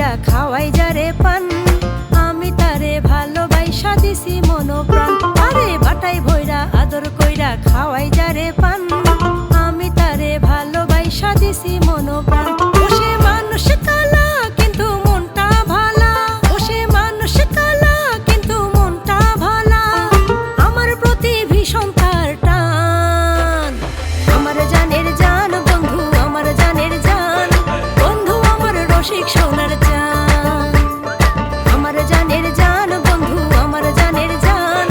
কইরা খাওয়াই যারে পান, আমি তারে ভালোবাসা দিছি মন প্রাণ। আরে বাটাই ভইরা আদর কইরা খাওয়াই যারে পান, আমি তারে ভালোবাসা দিছি মন প্রাণ। বসে মানুষ কালা কিন্তু মনটা ভালা, বসে মানুষ কালা কিন্তু মনটা ভালা, আমার প্রতি ভীষণ তার টান। আমার জানের জান বন্ধু, আমার জানের জান বন্ধু, আমার রসিক সোনার জান। আমার জানের জান বন্ধু, আমার জানের জান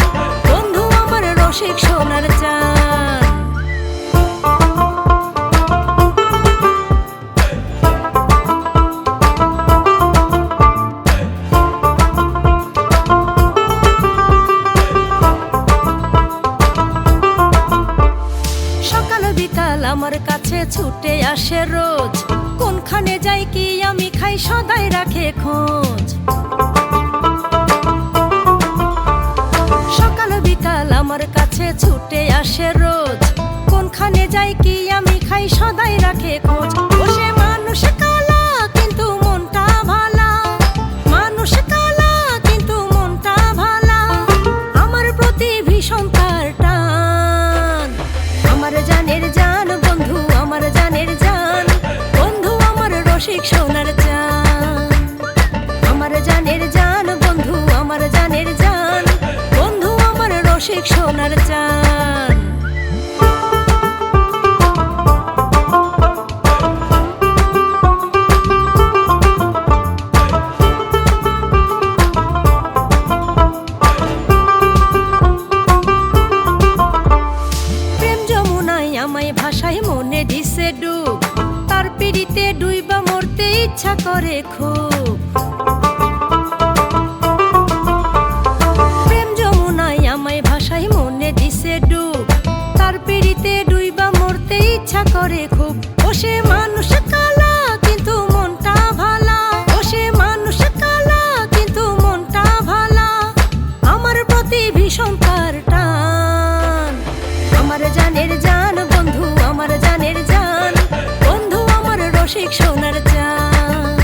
বন্ধু, আমার রসিক সোনার জান। সকাল বিকাল আমার কাছে ছুটে আসে রোজ, কোনখানে যাই কি আমি খাই সদাই রাখে খোঁজ। সকাল বিকাল আমার কাছে ছুটে আসে রোজ, কোনখানে যাই কি আমি খাই সদাই রাখে খোঁজ। বসে মানুষ কালা কিন্তু মনটা ভালা, মানুষ কালা কিন্তু মনটা ভালা, আমার প্রতি ভীষণ তার টান। আমার জানের জান বন্ধু, আমার জানের জান বন্ধু, আমার রসিক সোনার জান। আমার জানের জান বন্ধু, আমার জানের জান বন্ধু, আমার রসিক সোনার জান। আমায় ভাষায় মনে দিছে ডুব, তার পিড়িতে ডুইবা মরতে ইচ্ছা করে খুব। প্রেম যমুনায় আমায় ভাষায় মনে দিছে ডুব, তার পিড়িতে ডুইবা মরতে ইচ্ছা করে খুব। বসে মানুষ কালা কিন্তু মনটা ভালা, বসে মানুষ কালা কিন্তু মনটা ভালা, আমার প্রতি ভীষণ তার টান। আমার জানের জান বন্ধু, আমার জানের জান বন্ধু, আমার রসিক সোনার জান।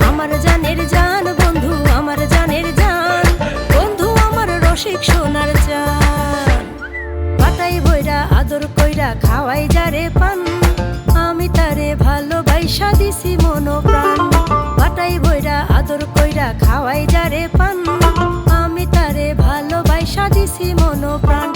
আমার জানের জান বন্ধু, আমার জানের জান বন্ধু, আমার রসিক সোনার জান। বাটাই ভইরা আদর কইরা খাওয়াই যারে পান, আমি তারে ভালোবাসা দিছি মন প্রাণ। বাটাই ভইরা আদর কইরা খাওয়াই যারে পান, আমি তারে ভালোবাসা দিছি মন প্রাণ।